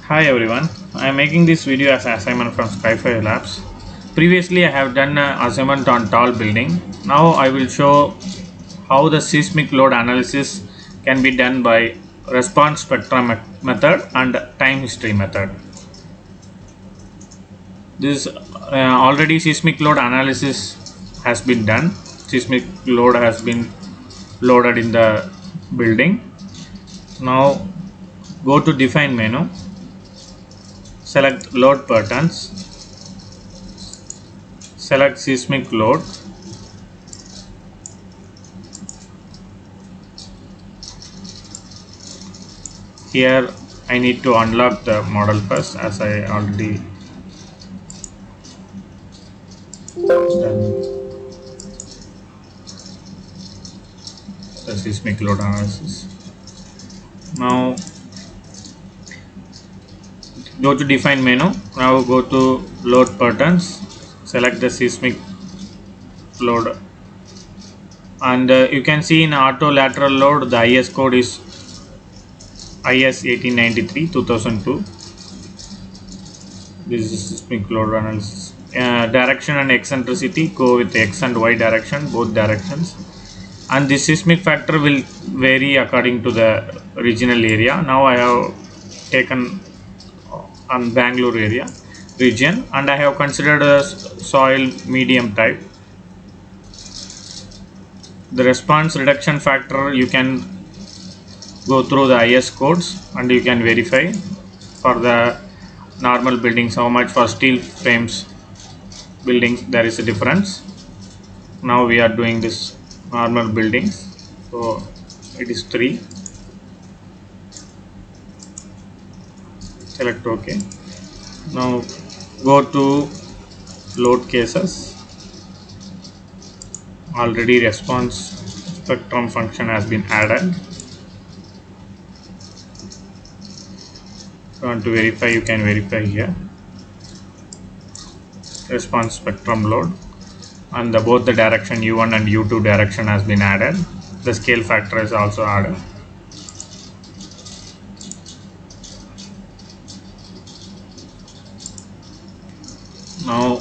Hi everyone, I am making this video as an assignment from Skyfire Labs. Previously I have done an assignment on tall building. Now I will show how the seismic load analysis can be done by response spectrum method and time history method. This already seismic load analysis has been done. Seismic load has been loaded in the building. Now go to define menu, select load patterns, select seismic load. Here I need to unlock the model first, as I already done the seismic load analysis. Now go to define menu. Now go to load patterns, select the seismic load, and you can see in auto lateral load the IS code is IS 1893 2002. This is seismic load analysis. Direction and eccentricity, go with x and y direction, both directions, and the seismic factor will vary according to the regional area. Now I have taken on Bangalore area region, and I have considered a soil medium type. The response reduction factor, you can go through the IS codes and you can verify for the normal buildings how much. For steel frames buildings there is a difference. Now we are doing this normal buildings, so it is 3. Select OK. Now go to load cases. Already response spectrum function has been added. If you want to verify, you can verify here. Response spectrum load, and both the direction u1 and u2 direction has been added. The scale factor is also added. Now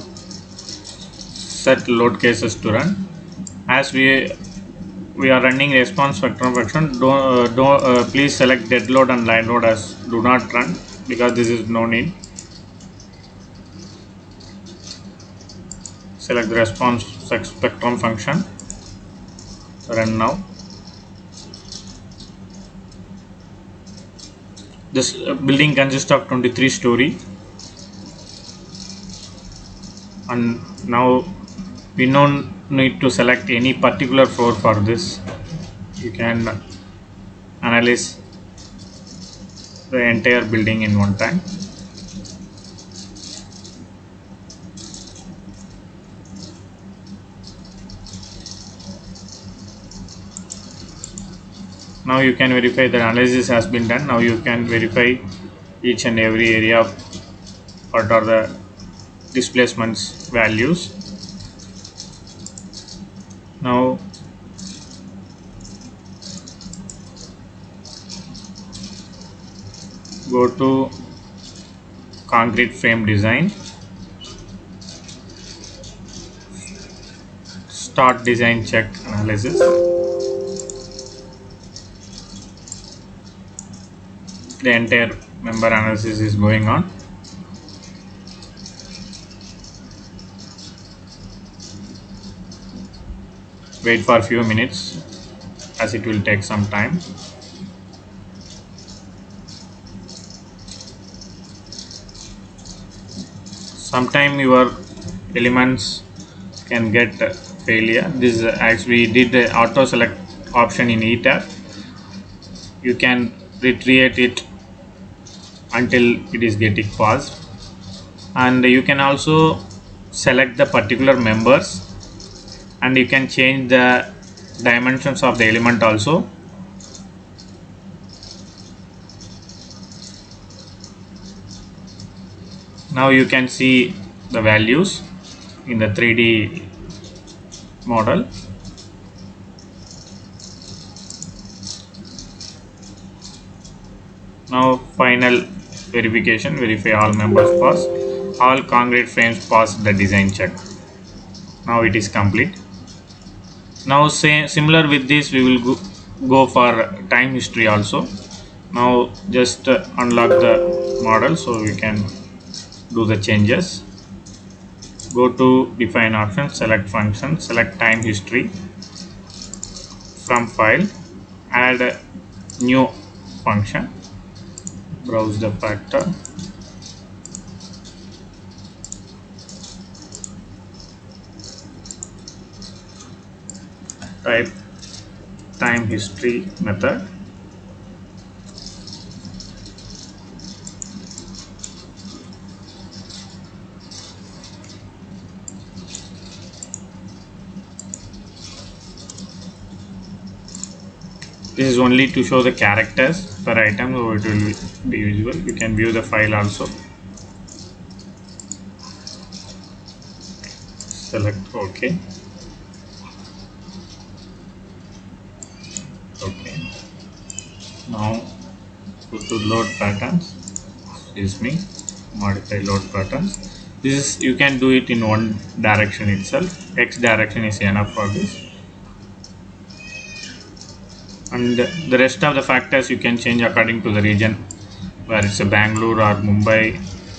set load cases to run. As we are running response spectrum function, please select dead load and line load as do not run, because this is no need. Select the response spectrum function, run now. This building consists of 23 story, and now we don't need to select any particular floor for this. You can analyze the entire building in one time. Now you can verify the analysis has been done. Now you can verify each and every area of what are the displacements values. Now go to concrete frame design, start design check analysis. The entire member analysis is going on. Wait for a few minutes, as it will take some time. Sometime your elements can get failure. This as we did the auto select option in ETAP, you can recreate it until it is getting paused, and you can also select the particular members, and you can change the dimensions of the element also. Now you can see the values in the 3D model. Now final verification, verify all members pass. All concrete frames pass the design check. Now it is complete. Now say similar with this we will go for time history also. Now just unlock the model so we can do the changes. Go to define option, select function, select time history from file, add a new function, browse the factor, type time history method. This is only to show the characters per item, so it will be visible. You can view the file also. Select OK. OK. Now go to load patterns. Excuse me. Modify load patterns. This is you can do it in one direction itself. X direction is enough for this. And the rest of the factors you can change according to the region, where it's a Bangalore or Mumbai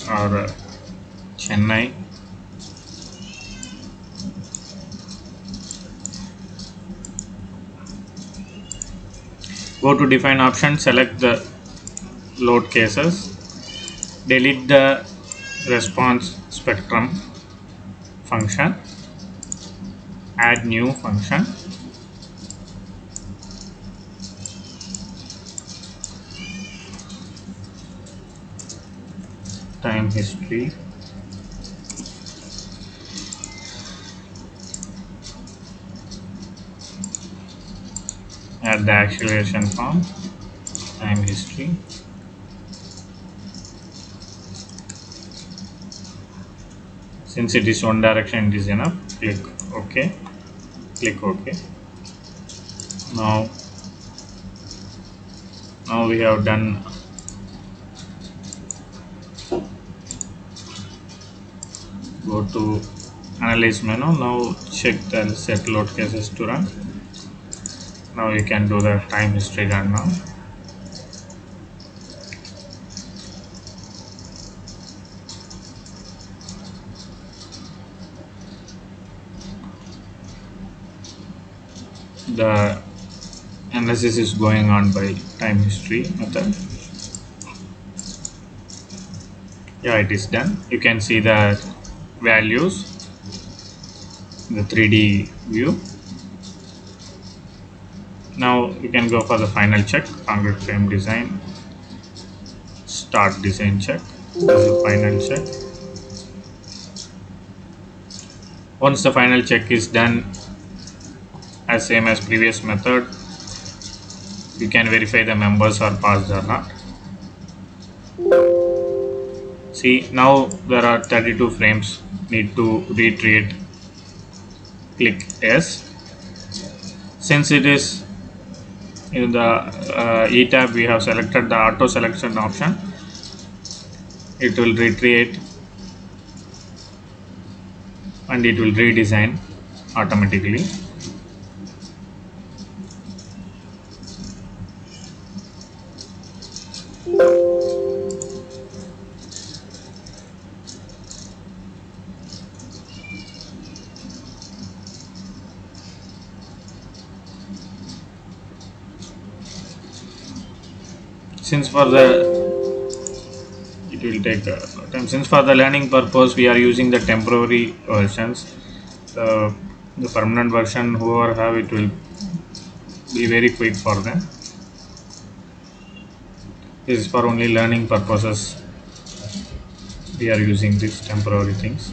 or Chennai. Go to define option, select the load cases, delete the response spectrum function, add new function, time history, add the acceleration form, time history, since it is one direction it is enough. Click OK, click OK. Now we have done. Go to analyze menu. Now check the set load cases to run. Now you can do the time history run now. The analysis is going on by time history method. Yeah, it is done. You can see the values in the 3D view. Now you can go for the final check, concrete frame design, start design check. This is the final check. Once the final check is done, as same as previous method, you can verify the members are passed or not. See, now there are 32 frames need to recreate. Click yes. Since it is in the E tab, we have selected the auto selection option. It will recreate and it will redesign automatically. Since for the it will take time. Since for the learning purpose we are using the temporary versions, the permanent version whoever have it will be very quick for them. This is for only learning purposes. We are using these temporary things.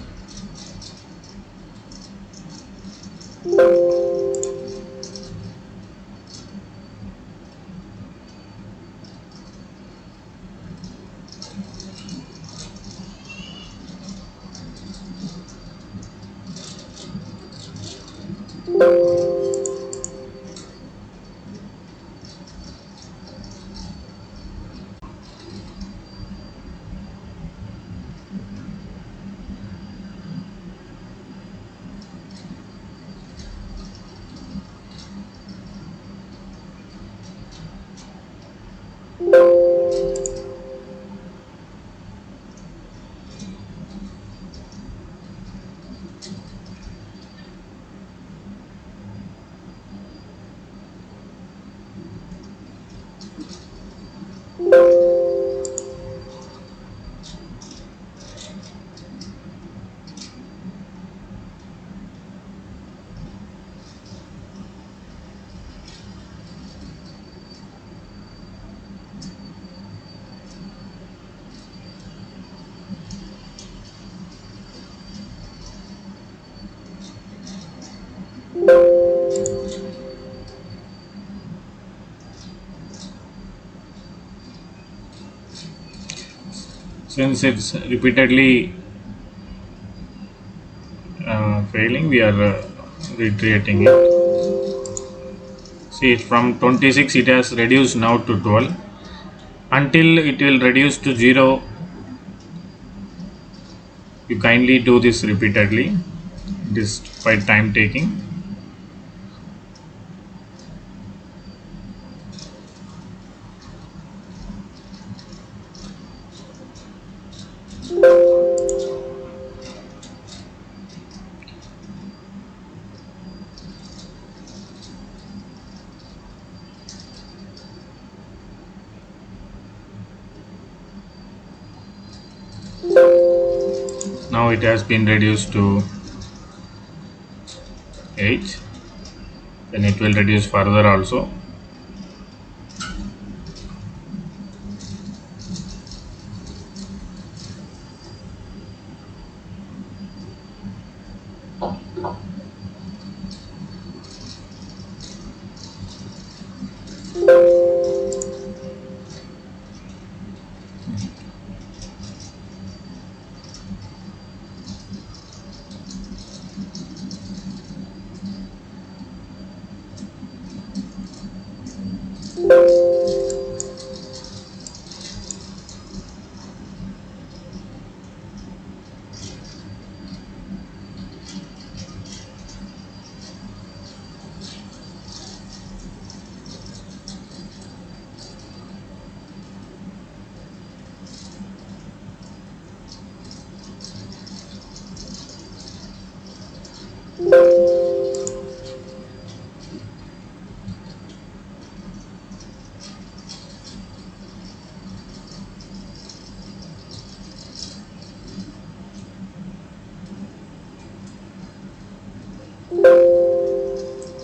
Since it's repeatedly failing, we are recreating it. See, from 26 it has reduced now to 12. Until it will reduce to 0, you kindly do this repeatedly. It is quite time taking. Now it has been reduced to 8. Then it will reduce further also.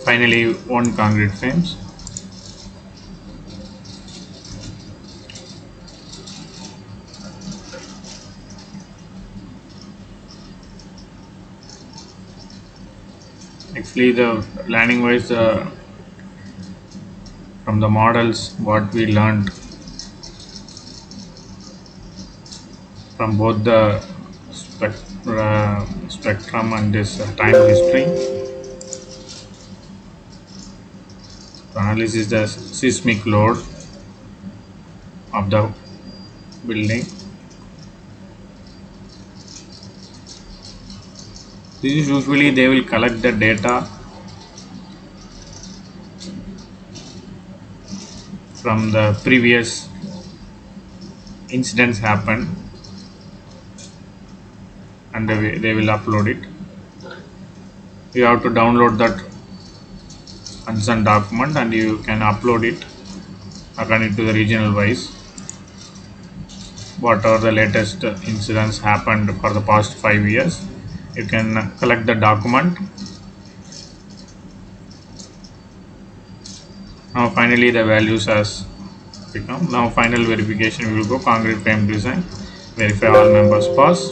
Finally, one concrete frames. Actually, the landing wise, from the models, what we learned from both the spectrum and this time history, to analyze the seismic load of the building. This is usually they will collect the data from the previous incidents happened, and they will upload it. You have to download that concerned document and you can upload it according to the regional wise. What are the latest incidents happened for the past 5 years? You can collect the document. Now finally the values has become. Now final verification will go concrete frame design. Verify all members pass.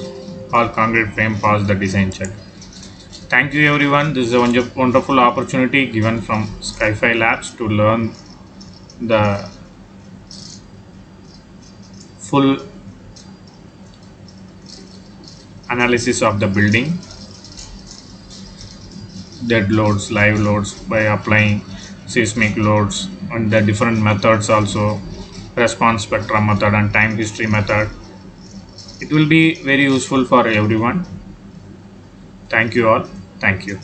All concrete frame pass the design check. Thank you everyone. This is a wonderful opportunity given from Skyfi Labs to learn the full analysis of the building, dead loads, live loads by applying seismic loads and the different methods also, response spectrum method and time history method. It will be very useful for everyone. Thank you all. Thank you.